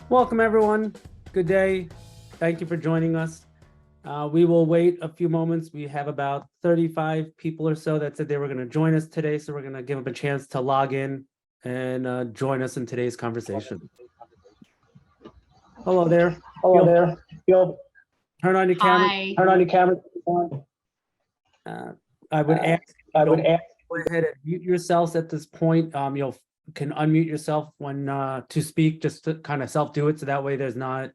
Welcome, everyone. Good day. Thank you for joining us. We will wait a few moments. We have about 35 people or so that said they were going to join us today, so we're going to give them a chance to log in and join us in today's conversation. Hello there. You'll turn on your camera. Hi. turn on your camera. I would ask I would ask. go ahead and mute yourselves at this point. You can unmute yourself when to speak, just to kind of self-do it, so that way there's not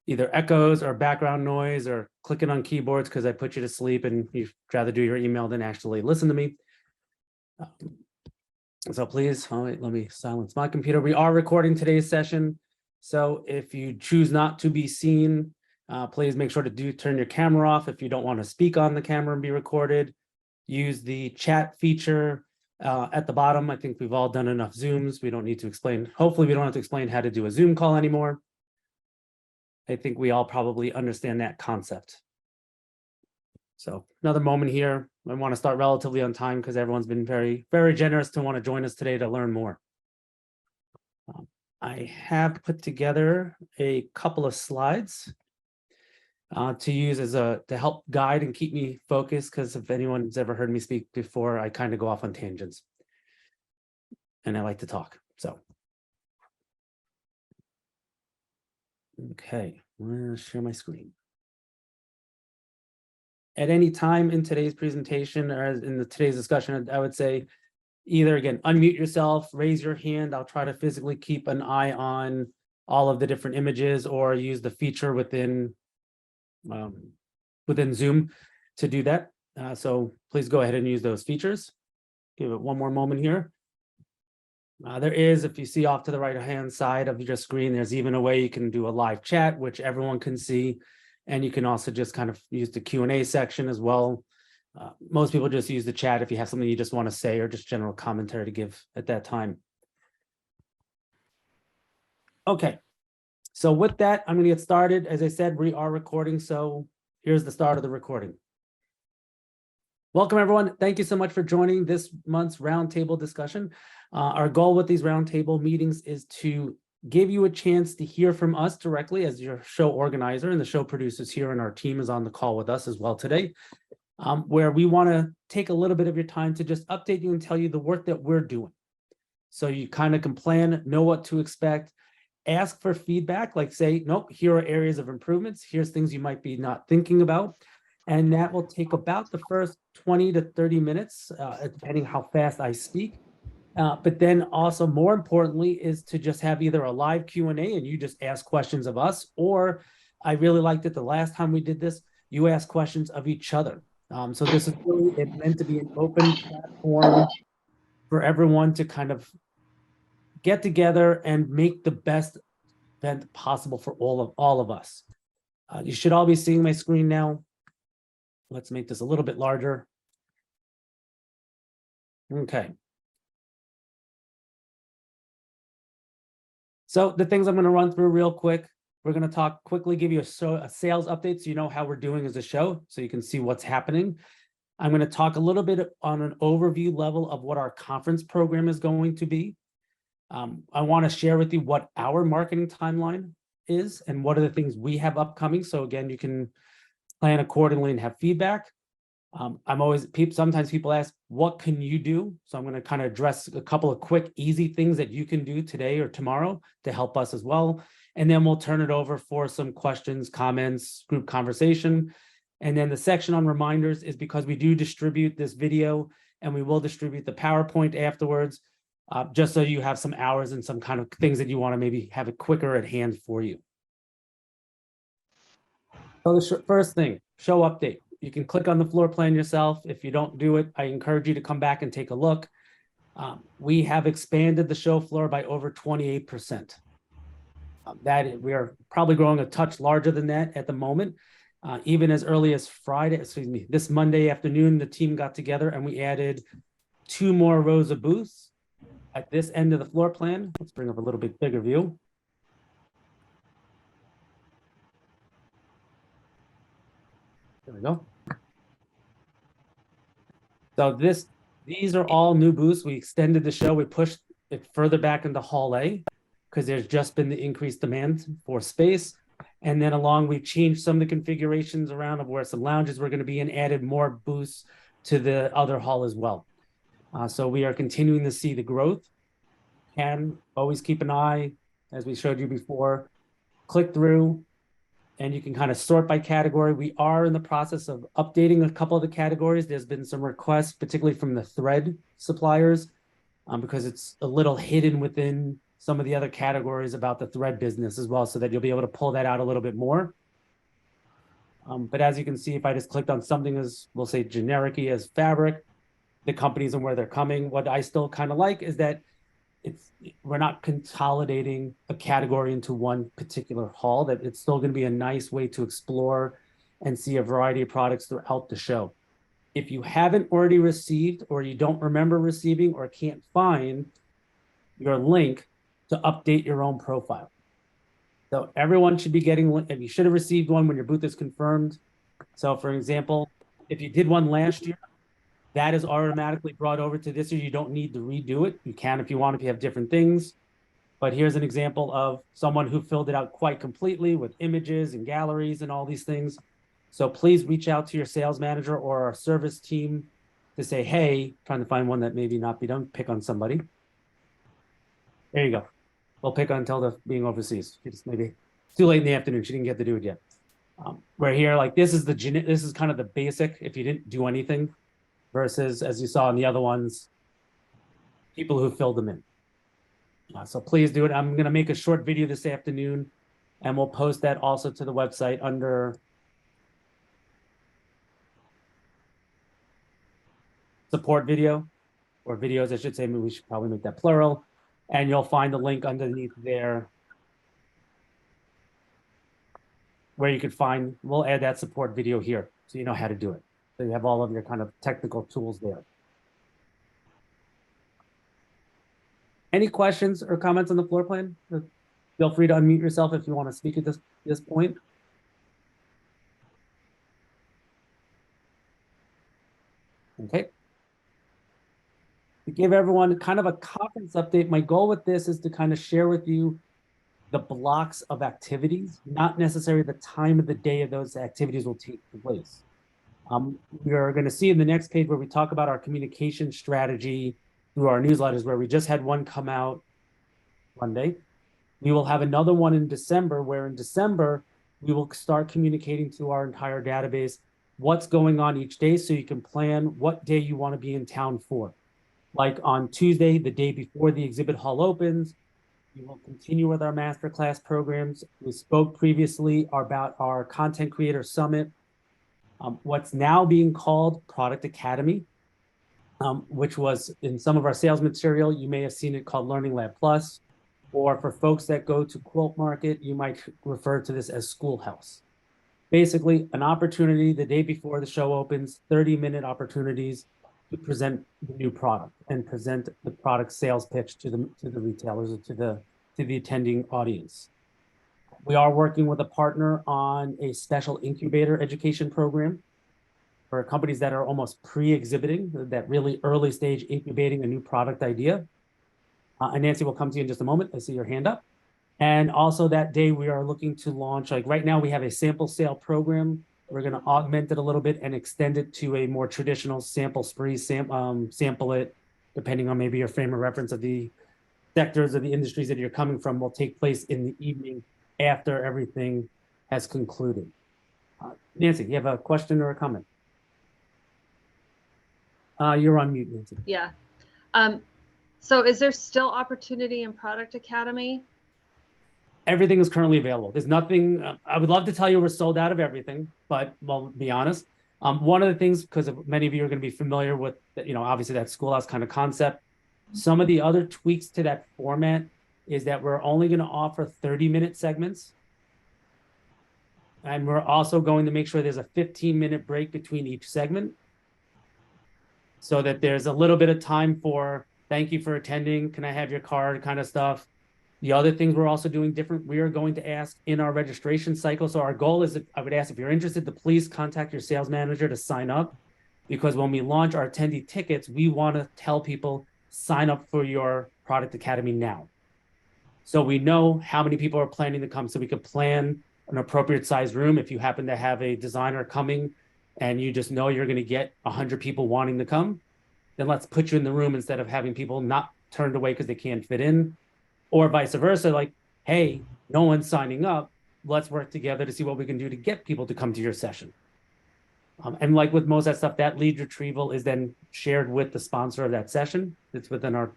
either echoes or background noise or clicking on keyboards because I put you to sleep and you'd rather do your email than actually listen to me. So please, let me silence my computer. We are recording today's session, so if you choose not to be seen, please make sure to turn your camera off. If you don't want to speak on the camera and be recorded, use the chat feature at the bottom. I think we've all done enough Zooms. We don't need to explain. Hopefully we don't have to explain how to do a Zoom call anymore. I think we all probably understand that concept. So another moment here. I want to start relatively on time because everyone's been very, very generous to want to join us today to learn more. I have put together a couple of slides to use as to help guide and keep me focused, because if anyone's ever heard me speak before, I kind of go off on tangents and I like to talk. So, okay, I'm going to share my screen. At any time in today's presentation or in today's discussion, I would say either, again, unmute yourself, raise your hand. I'll try to physically keep an eye on all of the different images, or use the feature within Zoom to do that. So please go ahead and use those features. Give it one more moment here. There is, if you see off to the right-hand side of your screen, there's even a way you can do a live chat, which everyone can see. And you can also just kind of use the Q&A section as well. Most people just use the chat if you have something you just want to say or just general commentary to give at that time. Okay, so with that, I'm going to get started. As I said, we are recording, so here's the start of the recording. Welcome, everyone. Thank you so much for joining this month's roundtable discussion. Our goal with these roundtable meetings is to give you a chance to hear from us directly as your show organizer, and the show producers here and our team is on the call with us as well today, where we want to take a little bit of your time to just update you and tell you the work that we're doing. So you kind of can plan, know what to expect, ask for feedback, like say, nope, here are areas of improvements, here's things you might be not thinking about. And that will take about the first 20 to 30 minutes, depending how fast I speak. But then also more importantly is to just have either a live Q&A and you just ask questions of us, or I really liked it the last time we did this, you ask questions of each other. So this is really meant to be an open platform for everyone to kind of get together and make the best event possible for all of us. You should all be seeing my screen now. Let's make this a little bit larger. Okay. So the things I'm going to run through real quick, we're going to talk quickly, give you a sales update so you know how we're doing as a show, so you can see what's happening. I'm going to talk a little bit on an overview level of what our conference program is going to be. I want to share with you what our marketing timeline is and what are the things we have upcoming. So again, you can plan accordingly and have feedback. Sometimes people ask, what can you do? So I'm going to kind of address a couple of quick, easy things that you can do today or tomorrow to help us as well. And then we'll turn it over for some questions, comments, group conversation. And then the section on reminders is because we do distribute this video and we will distribute the PowerPoint afterwards, just so you have some hours and some kind of things that you want to maybe have it quicker at hand for you. So the first thing, show update. You can click on the floor plan yourself. If you don't do it, I encourage you to come back and take a look. We have expanded the show floor by over 28%. We are probably growing a touch larger than that at the moment. Even as early as this Monday afternoon, the team got together and we added 2 more rows of booths. at this end of the floor plan, let's bring up a little bit bigger view. There we go. So these are all new booths. We extended the show. We pushed it further back into Hall A because there's just been the increased demand for space. And then we've changed some of the configurations around of where some lounges were going to be and added more booths to the other hall as well. So we are continuing to see the growth. And always keep an eye, as we showed you before, click through, and you can kind of sort by category. We are in the process of updating a couple of the categories. There's been some requests, particularly from the thread suppliers, because it's a little hidden within some of the other categories about the thread business as well, so that you'll be able to pull that out a little bit more. But as you can see, if I just clicked on something as, we'll say, generic-y as fabric, the companies and where they're coming, what I still kind of like is that we're not consolidating a category into one particular hall, that it's still going to be a nice way to explore and see a variety of products throughout the show. If you haven't already received, or you don't remember receiving, or can't find your link to update your own profile. So everyone should be getting, and you should have received one when your booth is confirmed. So for example, if you did one last year, that is automatically brought over to this year. You don't need to redo it. You can if you want, if you have different things. But here's an example of someone who filled it out quite completely with images and galleries and all these things. So please reach out to your sales manager or our service team to say, hey, trying to find one that maybe not be done, pick on somebody. There you go. We'll pick on Tilda being overseas. It's maybe too late in the afternoon. She didn't get to do it yet. We're here, like this is kind of the basic if you didn't do anything, versus, as you saw in the other ones, people who filled them in. So please do it. I'm going to make a short video this afternoon, and we'll post that also to the website under support video, or videos, I should say. Maybe we should probably make that plural. And you'll find the link underneath there where you could find, we'll add that support video here so you know how to do it. So you have all of your kind of technical tools there. Any questions or comments on the floor plan? Feel free to unmute yourself if you want to speak at this point. Okay. To give everyone kind of a conference update, my goal with this is to kind of share with you the blocks of activities, not necessarily the time of the day of those activities will take place. We are going to see in the next page where we talk about our communication strategy through our newsletters, where we just had one come out Monday. We will have another one in December, where in December, we will start communicating to our entire database what's going on each day, so you can plan what day you want to be in town for. Like on Tuesday, the day before the exhibit hall opens, we will continue with our masterclass programs. We spoke previously about our Content Creator Summit, what's now being called Product Academy, which was in some of our sales material. You may have seen it called Learning Lab Plus, or for folks that go to Quilt Market, you might refer to this as Schoolhouse. Basically, an opportunity the day before the show opens, 30-minute opportunities to present the new product and present the product sales pitch to the retailers or to the attending audience. We are working with a partner on a special incubator education program for companies that are almost pre-exhibiting, that really early stage incubating a new product idea. And Nancy will come to you in just a moment. I see your hand up. And also that day we are looking to launch, like right now we have a sample sale program. We're going to augment it a little bit and extend it to a more traditional sample spree, sample it, depending on maybe your frame of reference of the sectors or the industries that you're coming from, will take place in the evening after everything has concluded. Nancy, you have a question or a comment? You're on mute, Nancy. Yeah. So is there still opportunity in Product Academy? Everything is currently available. There's nothing, I would love to tell you we're sold out of everything, but well, be honest. One of the things, because many of you are going to be familiar with, obviously that Schoolhouse kind of concept. Some of the other tweaks to that format is that we're only going to offer 30-minute segments. And we're also going to make sure there's a 15-minute break between each segment, so that there's a little bit of time for thank you for attending. Can I have your card kind of stuff? The other things we're also doing different, we are going to ask in our registration cycle. So our goal is, I would ask if you're interested to please contact your sales manager to sign up, because when we launch our attendee tickets, we want to tell people sign up for your product academy now. So we know how many people are planning to come, so we can plan an appropriate size room. If you happen to have a designer coming and you just know you're going to get 100 people wanting to come, then let's put you in the room instead of having people not turned away because they can't fit in. Or vice versa, like, hey, no one's signing up. Let's work together to see what we can do to get people to come to your session. And like with most of that stuff, that lead retrieval is then shared with the sponsor of that session. It's within our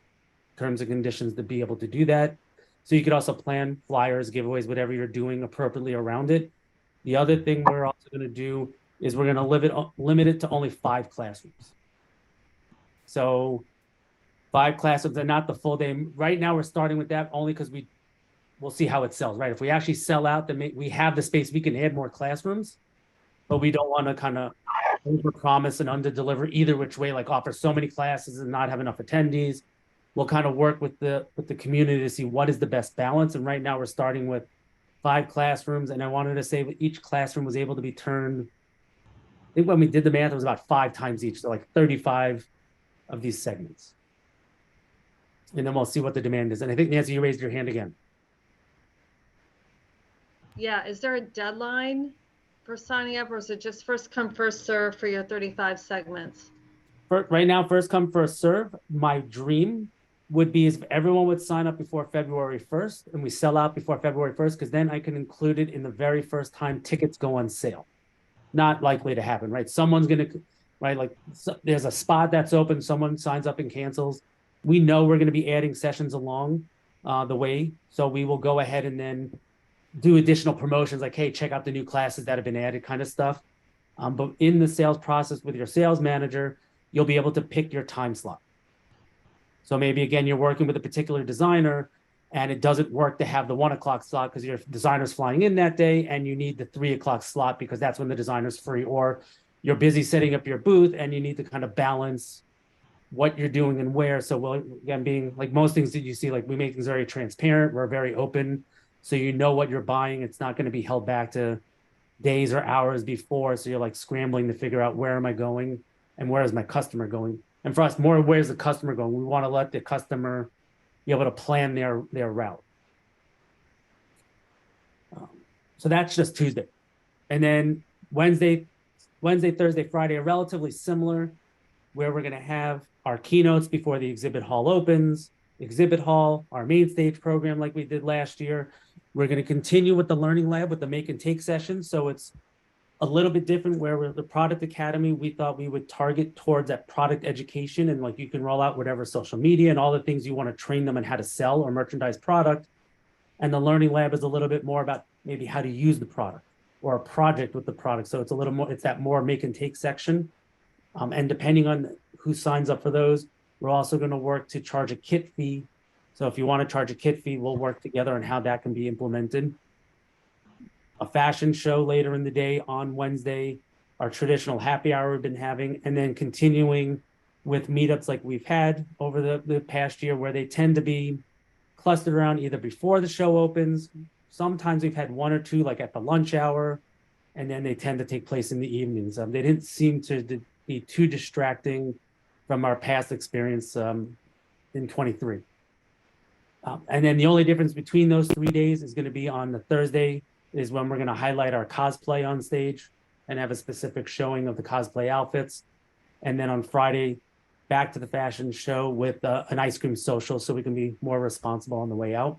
terms and conditions to be able to do that. So you could also plan flyers, giveaways, whatever you're doing appropriately around it. The other thing we're also going to do is we're going to limit it to only 5 classrooms. So 5 classrooms and not the full day. Right now, we're starting with that only because we'll see how it sells, right? If we actually sell out, then we have the space, we can add more classrooms, but we don't want to kind of overpromise and underdeliver either which way, like offer so many classes and not have enough attendees. We'll kind of work with the community to see what is the best balance. And right now we're starting with 5 classrooms. And I wanted to say that each classroom was able to be turned, I think when we did the math, it was about 5 times each. So like 35 of these segments. And then we'll see what the demand is. And I think, Nancy, you raised your hand again. Yeah, is there a deadline for signing up, or is it just first come, first serve for your 35 segments? Right now, first come, first serve. My dream would be if everyone would sign up before February 1st and we sell out before February 1st, because then I can include it in the very first time tickets go on sale. Not likely to happen, right? Someone's going to, right? Like there's a spot that's open, someone signs up and cancels. We know we're going to be adding sessions along the way. So we will go ahead and then do additional promotions like, hey, check out the new classes that have been added kind of stuff. But in the sales process with your sales manager, you'll be able to pick your time slot. So maybe, again, you're working with a particular designer and it doesn't work to have the 1 o'clock slot because your designer's flying in that day and you need the 3 o'clock slot because that's when the designer's free, or you're busy setting up your booth and you need to kind of balance what you're doing and where. So we'll, again, being like most things that you see, like we make things very transparent. We're very open. So you know what you're buying. It's not going to be held back to days or hours before. So you're like scrambling to figure out where am I going and where is my customer going? And for us, more where's the customer going? We want to let the customer be able to plan their route. So that's just Tuesday. And then Wednesday, Thursday, Friday are relatively similar, where we're going to have our keynotes before the exhibit hall opens. Exhibit hall, our main stage program like we did last year. We're going to continue with the learning lab with the make and take session. So it's a little bit different where we're the product academy. We thought we would target towards that product education, and like you can roll out whatever social media and all the things you want to train them on how to sell or merchandise product. And the learning lab is a little bit more about maybe how to use the product or a project with the product. So it's a little more, it's that more make and take section. And depending on who signs up for those, we're also going to work to charge a kit fee. So if you want to charge a kit fee, we'll work together on how that can be implemented. A fashion show later in the day on Wednesday, our traditional happy hour we've been having, and then continuing with meetups like we've had over the past year, where they tend to be clustered around either before the show opens. Sometimes we've had 1 or 2 like at the lunch hour, and then they tend to take place in the evenings. They didn't seem to be too distracting from our past experience in 23. And then the only difference between those 3 days is going to be on the Thursday is when we're going to highlight our cosplay on stage and have a specific showing of the cosplay outfits. And then on Friday, back to the fashion show with an ice cream social so we can be more responsible on the way out.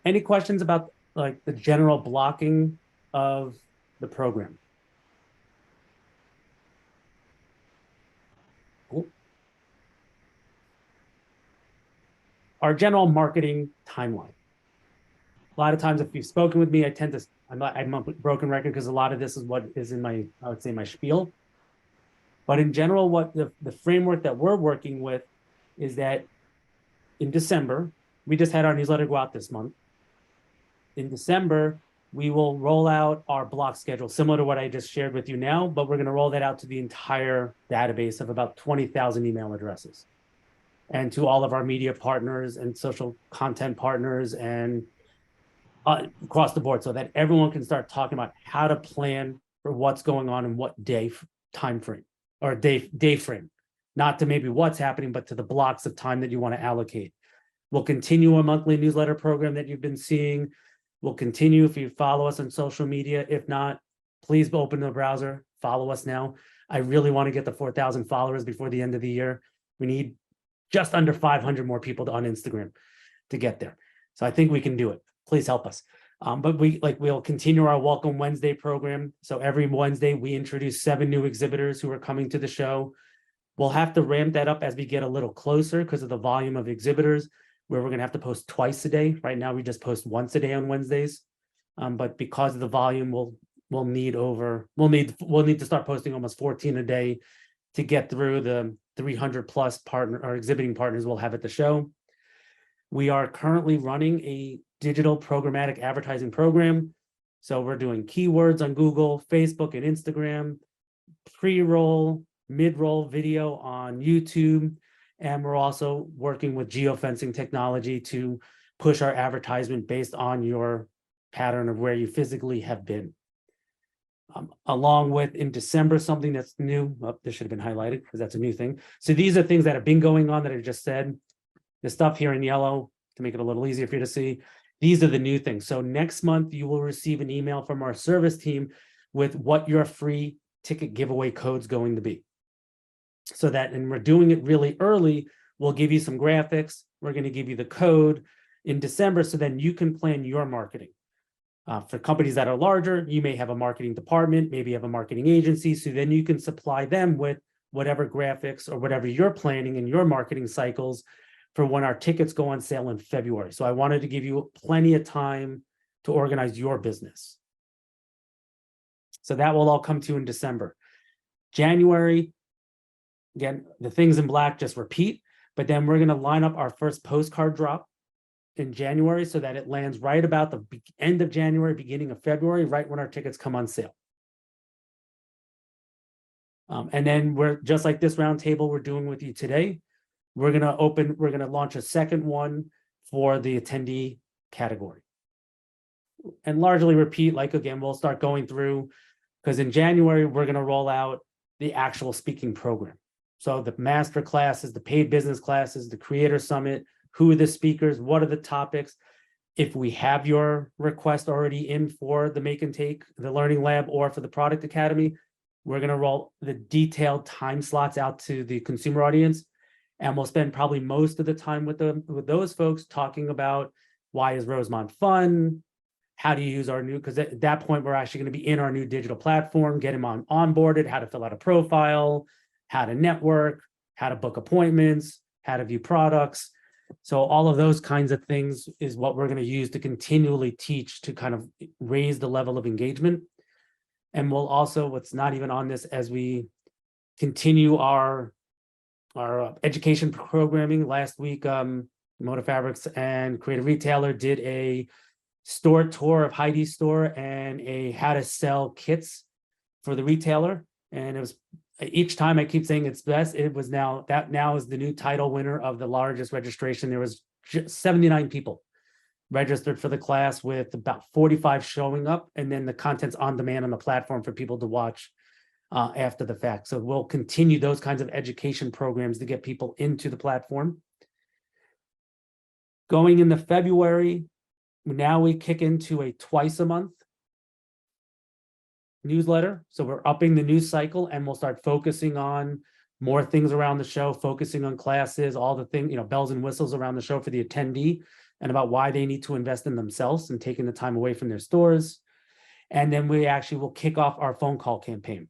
Any questions about like the general blocking of the program? Cool. Our general marketing timeline. A lot of times, if you've spoken with me, I'm a broken record because a lot of this is what is in my, I would say, my spiel. But in general, what the framework that we're working with is that in December, we just had our newsletter go out this month. In December, we will roll out our block schedule, similar to what I just shared with you now, but we're going to roll that out to the entire database of about 20,000 email addresses. and to all of our media partners and social content partners and across the board, so that everyone can start talking about how to plan for what's going on in what time frame or day frame, not to maybe what's happening, but to the blocks of time that you want to allocate. We'll continue a monthly newsletter program that you've been seeing. We'll continue if you follow us on social media. If not, please open the browser, follow us now. I really want to get the 4,000 followers before the end of the year. We need just under 500 more people on Instagram to get there. So I think we can do it. Please help us. But we'll continue our Welcome Wednesday program. So every Wednesday, we introduce 7 new exhibitors who are coming to the show. We'll have to ramp that up as we get a little closer because of the volume of exhibitors, where we're going to have to post twice a day. Right now, we just post once a day on Wednesdays. But because of the volume, we'll need to start posting almost 14 a day to get through the 300 plus partner or exhibiting partners we'll have at the show. We are currently running a digital programmatic advertising program. So we're doing keywords on Google, Facebook, and Instagram, pre-roll, mid-roll video on YouTube. And we're also working with geofencing technology to push our advertisement based on your pattern of where you physically have been. Along with in December, something that's new. Oh, this should have been highlighted because that's a new thing. So these are things that have been going on that I just said. The stuff here in yellow to make it a little easier for you to see. These are the new things. So next month, you will receive an email from our service team with what your free ticket giveaway code's going to be. So that, and we're doing it really early, we'll give you some graphics. We're going to give you the code in December so then you can plan your marketing. For companies that are larger, you may have a marketing department, maybe you have a marketing agency, so then you can supply them with whatever graphics or whatever you're planning in your marketing cycles for when our tickets go on sale in February. So I wanted to give you plenty of time to organize your business. So that will all come to you in December. January, again, the things in black just repeat, but then we're going to line up our first postcard drop in January so that it lands right about the end of January, beginning of February, right when our tickets come on sale. And then we're just like this roundtable we're doing with you today. We're going to launch a second one for the attendee category. And largely repeat, like again, we'll start going through, because in January, we're going to roll out the actual speaking program. So the master classes, the paid business classes, the creator summit, who are the speakers, what are the topics. If we have your request already in for the Make and Take, the Learning Lab, or for the Product Academy, we're going to roll the detailed time slots out to the consumer audience. And we'll spend probably most of the time with those folks talking about why is Rosemont fun? How do you use our new, because at that point, we're actually going to be in our new digital platform, get them onboarded, how to fill out a profile, how to network, how to book appointments, how to view products. So all of those kinds of things is what we're going to use to continually teach to kind of raise the level of engagement. And we'll also, what's not even on this, as we continue our education programming. Last week, Moda Fabrics and Creative Retailer did a store tour of Heidi's store and a how to sell kits for the retailer. And it was, each time I keep saying it's best, it was now is the new title winner of the largest registration. There was 79 people registered for the class, with about 45 showing up, and then the content's on demand on the platform for people to watch after the fact. So we'll continue those kinds of education programs to get people into the platform. Going into February, now we kick into a twice a month newsletter. So we're upping the news cycle, and we'll start focusing on more things around the show, focusing on classes, all the things, bells and whistles around the show for the attendee, and about why they need to invest in themselves and taking the time away from their stores. And then we actually will kick off our phone call campaign.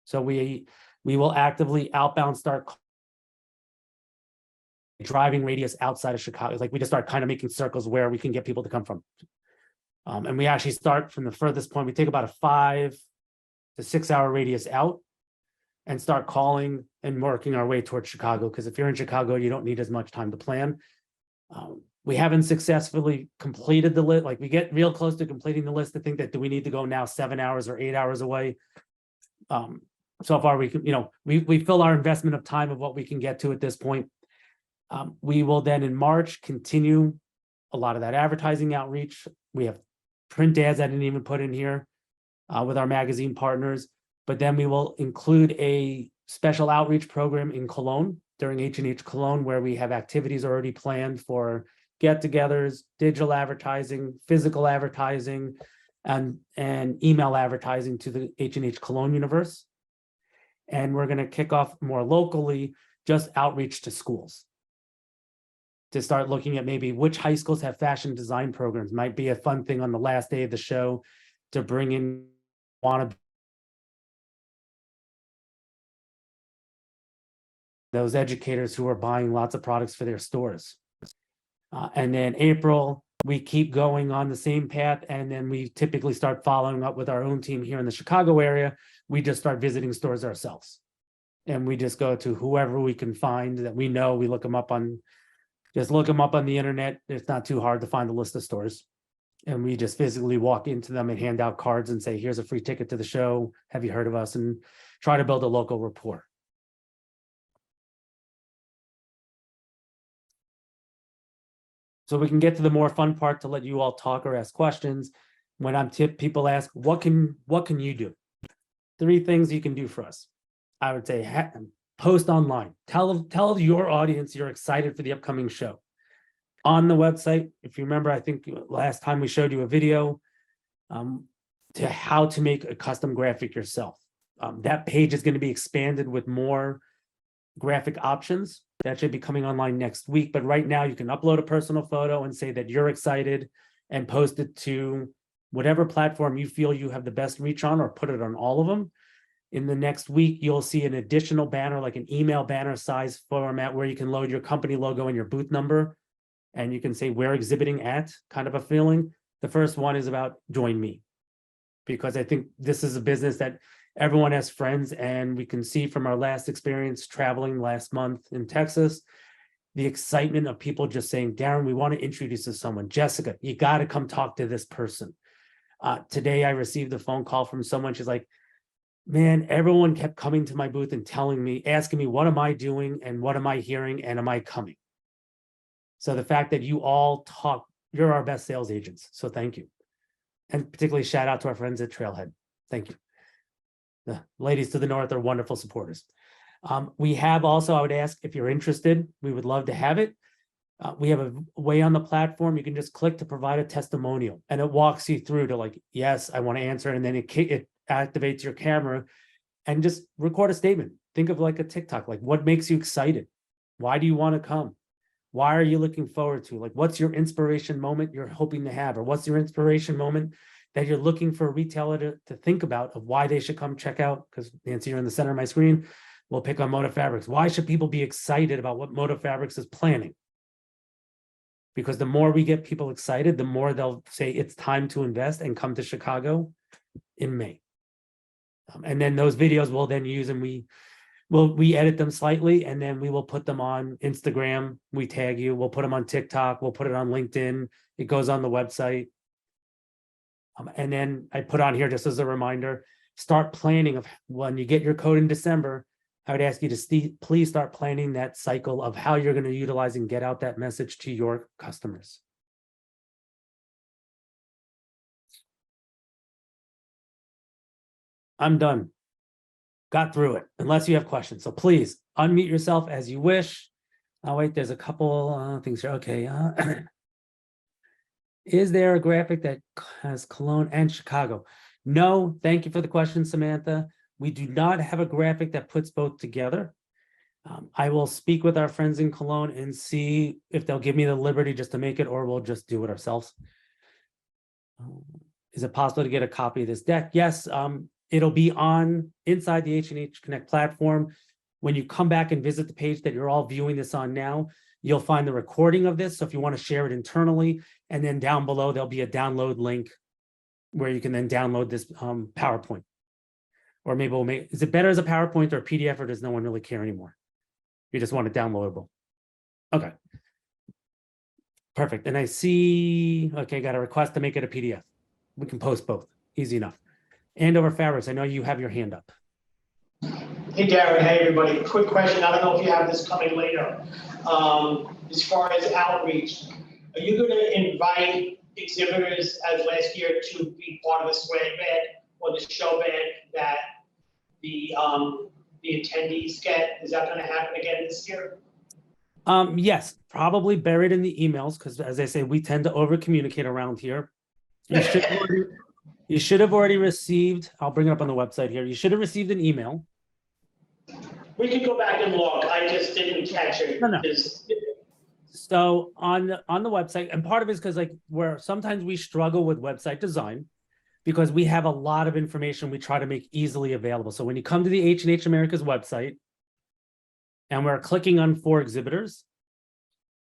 So we will actively outbound start driving radius outside of Chicago. Like we just start kind of making circles where we can get people to come from. And we actually start from the furthest point. We take about a 5 to 6 hour radius out and start calling and working our way towards Chicago. Because if you're in Chicago, you don't need as much time to plan. We haven't successfully completed the list. Like we get real close to completing the list to think that do we need to go now 7 hours or 8 hours away? So far we can, we fill our investment of time of what we can get to at this point. We will then in March continue a lot of that advertising outreach. We have print ads I didn't even put in here with our magazine partners, but then we will include a special outreach program in Cologne during H&H Cologne, where we have activities already planned for get-togethers, digital advertising, physical advertising, and email advertising to the H&H Cologne universe. And we're going to kick off more locally, just outreach to schools, to start looking at maybe which high schools have fashion design programs. Might be a fun thing on the last day of the show to bring in those educators who are buying lots of products for their stores. And then April, we keep going on the same path, and then we typically start following up with our own team here in the Chicago area. We just start visiting stores ourselves. And we just go to whoever we can find that we know. We look them up on, just look them up on the internet. It's not too hard to find a list of stores. And we just physically walk into them and hand out cards and say, here's a free ticket to the show. Have you heard of us? And try to build a local rapport. So we can get to the more fun part to let you all talk or ask questions. When I'm people ask, what can you do? 3 things you can do for us. I would say post online. Tell your audience you're excited for the upcoming show. On the website, if you remember, I think last time we showed you a video to how to make a custom graphic yourself. That page is going to be expanded with more graphic options. That should be coming online next week. But right now you can upload a personal photo and say that you're excited and post it to whatever platform you feel you have the best reach on, or put it on all of them. In the next week, you'll see an additional banner, like an email banner size format, where you can load your company logo and your booth number. And you can say, we're exhibiting at, kind of a feeling. The first one is about join me, because I think this is a business that everyone has friends, and we can see from our last experience traveling last month in Texas, the excitement of people just saying, Darren, we want to introduce you to someone. Jessica, you got to come talk to this person. Today, I received a phone call from someone. She's like, man, everyone kept coming to my booth and telling me, asking me, what am I doing and what am I hearing and am I coming? So the fact that you all talk, you're our best sales agents. So thank you. And particularly shout out to our friends at Trailhead. Thank you. The ladies to the north are wonderful supporters. We have also, I would ask if you're interested, we would love to have it. We have a way on the platform. You can just click to provide a testimonial, and it walks you through to like, yes, I want to answer. And then it activates your camera and just record a statement. Think of like a TikTok, like what makes you excited? Why do you want to come? Why are you looking forward to? Like, what's your inspiration moment you're hoping to have? Or what's your inspiration moment that you're looking for a retailer to think about of why they should come check out? Because Nancy, you're in the center of my screen. We'll pick on Moda Fabrics. Why should people be excited about what Moda Fabrics is planning? Because the more we get people excited, the more they'll say it's time to invest and come to Chicago in May. And then those videos we'll then use, and we edit them slightly, and then we will put them on Instagram. We tag you. We'll put them on TikTok. We'll put it on LinkedIn. It goes on the website. And then I put on here, just as a reminder, start planning of when you get your code in December. I would ask you to please start planning that cycle of how you're going to utilize and get out that message to your customers. I'm done. Got through it, unless you have questions. So please unmute yourself as you wish. Oh, wait, there's a couple things here. Okay. Is there a graphic that has Cologne and Chicago? No, thank you for the question, Samantha. We do not have a graphic that puts both together. I will speak with our friends in Cologne and see if they'll give me the liberty just to make it, or we'll just do it ourselves. Is it possible to get a copy of this deck? Yes, it'll be on inside the H&H Connect platform. When you come back and visit the page that you're all viewing this on now, you'll find the recording of this. So if you want to share it internally, and then down below, there'll be a download link where you can then download this PowerPoint. Or maybe we'll make, is it better as a PowerPoint or a PDF, or does no one really care anymore? You just want it downloadable. Okay. Perfect. And I see, okay, got a request to make it a PDF. We can post both. Easy enough. Andover Fabrics, I know you have your hand up. Hey, Darren. Hey, everybody. Quick question. I don't know if you have this coming later. as far as outreach, are you going to invite exhibitors as last year to be part of the swag bag or the show bag that the attendees get? Is that going to happen again this year? Yes, probably buried in the emails, because as I say, we tend to over communicate around here. You should have already received, I'll bring it up on the website here. You should have received an email. We could go back and look. I just didn't catch it. No. Just- So on the website, and part of it is because like sometimes we struggle with website design because we have a lot of information we try to make easily available. So when you come to the H&H America's website and we're clicking on for exhibitors,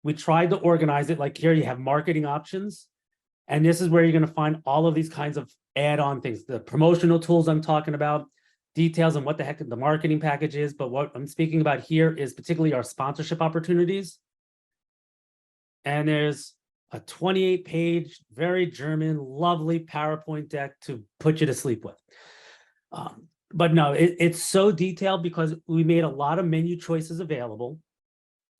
we tried to organize it like here you have marketing options. And this is where you're going to find all of these kinds of add-on things, the promotional tools I'm talking about, details on what the heck the marketing package is. But what I'm speaking about here is particularly our sponsorship opportunities. And there's a 28-page, very German, lovely PowerPoint deck to put you to sleep with. But no, it's so detailed because we made a lot of menu choices available.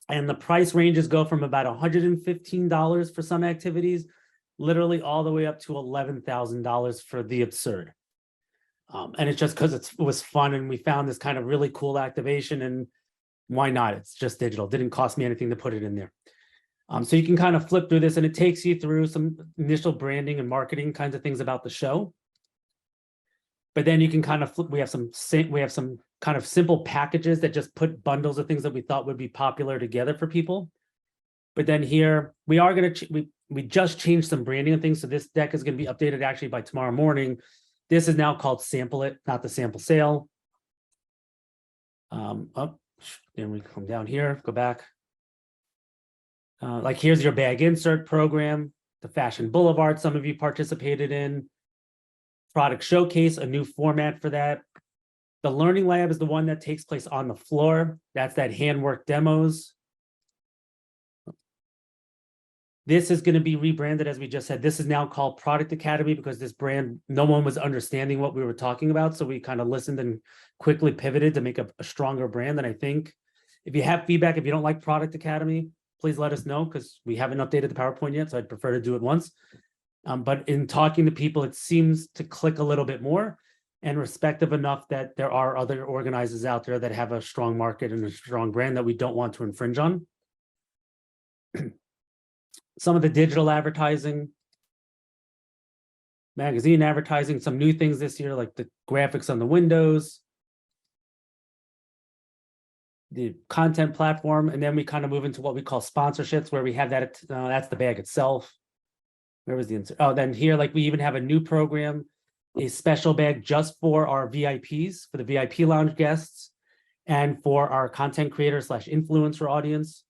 And the price ranges go from about $115 for some activities, literally all the way up to $11,000 for the absurd. And it's just because it was fun and we found this kind of really cool activation, and why not? It's just digital. Didn't cost me anything to put it in there. So you can kind of flip through this and it takes you through some initial branding and marketing kinds of things about the show. But then you can kind of flip, we have some kind of simple packages that just put bundles of things that we thought would be popular together for people. But then here we are going to, we just changed some branding and things. So this deck is going to be updated actually by tomorrow morning. This is now called Sample It, not the sample sale. Then we come down here, go back. Like here's your bag insert program, the Fashion Boulevard, some of you participated in. Product Showcase, a new format for that. The Learning Lab is the one that takes place on the floor. That's that handwork demos. This is going to be rebranded, as we just said. This is now called Product Academy because this brand, no one was understanding what we were talking about. So we kind of listened and quickly pivoted to make a stronger brand. And I think if you have feedback, if you don't like Product Academy, please let us know because we haven't updated the PowerPoint yet. So I'd prefer to do it once. But in talking to people, it seems to click a little bit more and respective enough that there are other organizers out there that have a strong market and a strong brand that we don't want to infringe on. Some of the digital advertising, magazine advertising, some new things this year, like the graphics on the windows, the content platform, and then we kind of move into what we call sponsorships, where we have that, that's the bag itself. Where was the insert? Oh, then here, like we even have a new program, a special bag just for our VIPs, for the VIP lounge guests, and for our content creators / influencer audience,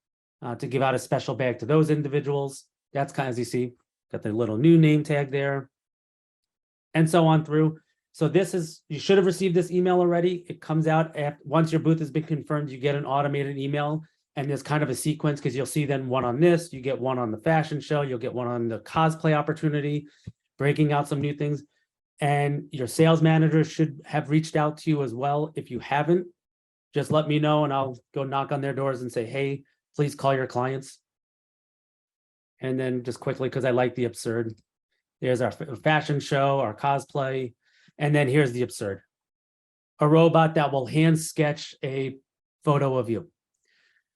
to give out a special bag to those individuals. That's kind of, as you see, got the little new name tag there, and so on through. So this is, you should have received this email already. It comes out after, once your booth has been confirmed, you get an automated email. And there's kind of a sequence because you'll see then one on this, you get one on the fashion show, you'll get one on the cosplay opportunity, breaking out some new things. And your sales manager should have reached out to you as well. If you haven't, just let me know and I'll go knock on their doors and say, hey, please call your clients. And then just quickly, because I like the absurd, there's our fashion show, our cosplay, and then here's the absurd. A robot that will hand sketch a photo of you.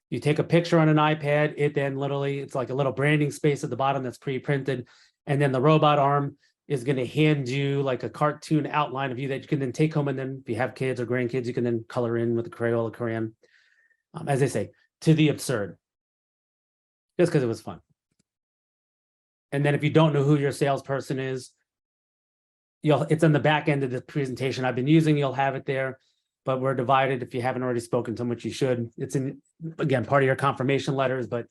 You take a picture on an iPad, it then literally, it's like a little branding space at the bottom that's pre-printed. And then the robot arm is going to hand you like a cartoon outline of you that you can then take home. And then if you have kids or grandkids, you can then color in with a Crayola crayon. As I say, to the absurd. Just because it was fun. And then if you don't know who your salesperson is, it's on the back end of the presentation I've been using, you'll have it there. But we're divided. If you haven't already spoken to them, which you should, it's in, again, part of your confirmation letters, but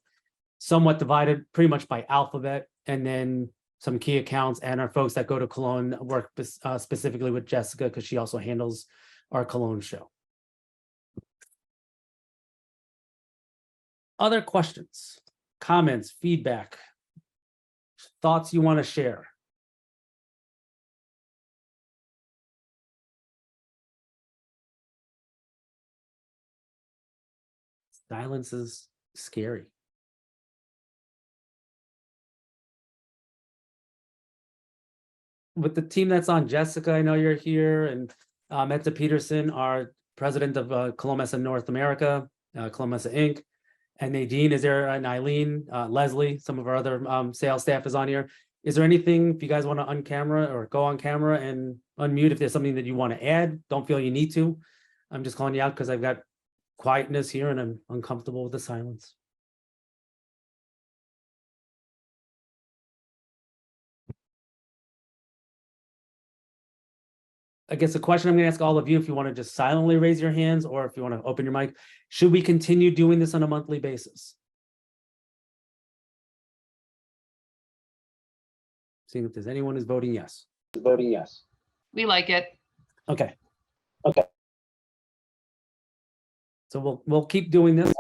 somewhat divided pretty much by alphabet, and then some key accounts and our folks that go to Cologne work specifically with Jessica because she also handles our Cologne show. Other questions, comments, feedback, thoughts you want to share? Silence is scary. With the team that's on, Jessica, I know you're here, and Meta Peterson, our president of Colomesa North America, Colomesa Inc. And Nadine is there, and Eileen, Leslie, some of our other sales staff is on here. Is there anything, if you guys want to on-camera or go on camera and unmute, if there's something that you want to add, don't feel you need to. I'm just calling you out because I've got quietness here and I'm uncomfortable with the silence. I guess the question I'm going to ask all of you, if you want to just silently raise your hands or if you want to open your mic, should we continue doing this on a monthly basis? Seeing if there's anyone who's voting yes. Voting yes. We like it. Okay. Okay. So we'll keep doing this.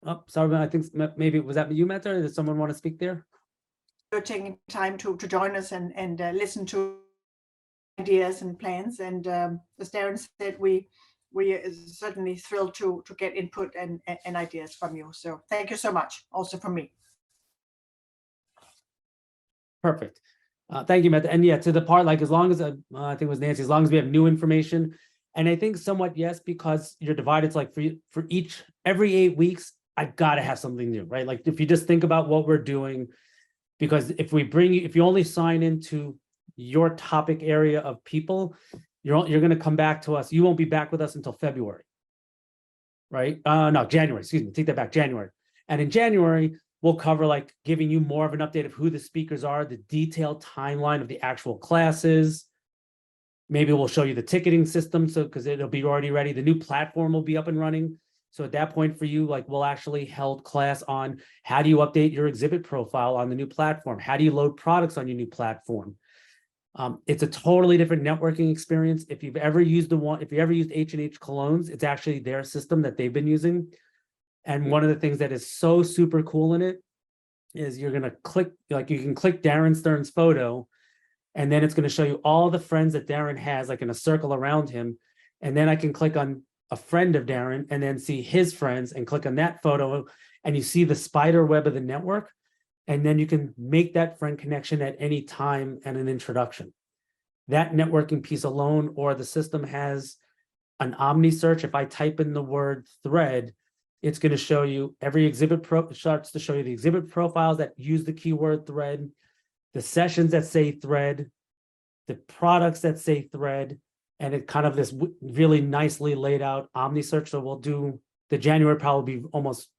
Oh, sorry, I think maybe was that you, Meta, or did someone want to speak there? You're taking time to join us and listen to ideas and plans. And as Darren said, we are certainly thrilled to get input and ideas from you. So thank you so much, also from me. Perfect. Thank you, Meta. And yeah, to the part, like as long as, I think it was Nancy, as long as we have new information, and I think somewhat yes, because you're divided, it's like for every 8 weeks, I've got to have something new, right? Like if you just think about what we're doing, because if you only sign into your topic area of people, you're going to come back to us. You won't be back with us until February, right? No, January, excuse me, take that back, January. And in January, we'll cover like giving you more of an update of who the speakers are, the detailed timeline of the actual classes. Maybe we'll show you the ticketing system, so because it'll be already ready. The new platform will be up and running. So at that point for you, like we'll actually held class on how do you update your exhibit profile on the new platform? How do you load products on your new platform? It's a totally different networking experience. If you've ever used H&H Colognes, it's actually their system that they've been using. And one of the things that is so super cool in it is you're going to click, like you can click Darren Stern's photo, and then it's going to show you all the friends that Darren has, like in a circle around him. And then I can click on a friend of Darren and then see his friends and click on that photo, and you see the spider web of the network. And then you can make that friend connection at any time and an introduction. That networking piece alone, or the system has an omni search. If I type in the word thread, it's going to show you every exhibit starts to show you the exhibit profiles that use the keyword thread, the sessions that say thread, the products that say thread, and it kind of this really nicely laid out omni search. So we'll do the January probably be almost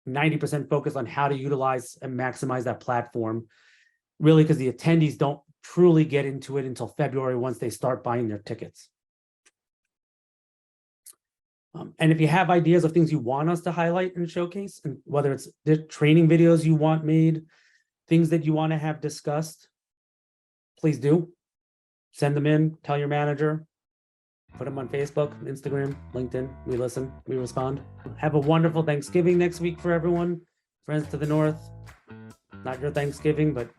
90% focused on how to utilize and maximize that platform, really, because the attendees don't truly get into it until February once they start buying their tickets. And if you have ideas of things you want us to highlight and showcase, and whether it's the training videos you want made, things that you want to have discussed, please do. Send them in, tell your manager, put them on Facebook, Instagram, LinkedIn. We listen, we respond. Have a wonderful Thanksgiving next week for everyone. Friends to the north, not your Thanksgiving, but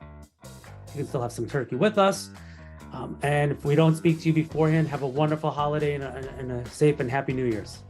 you can still have some turkey with us. And if we don't speak to you beforehand, have a wonderful holiday and a safe and happy New Year's.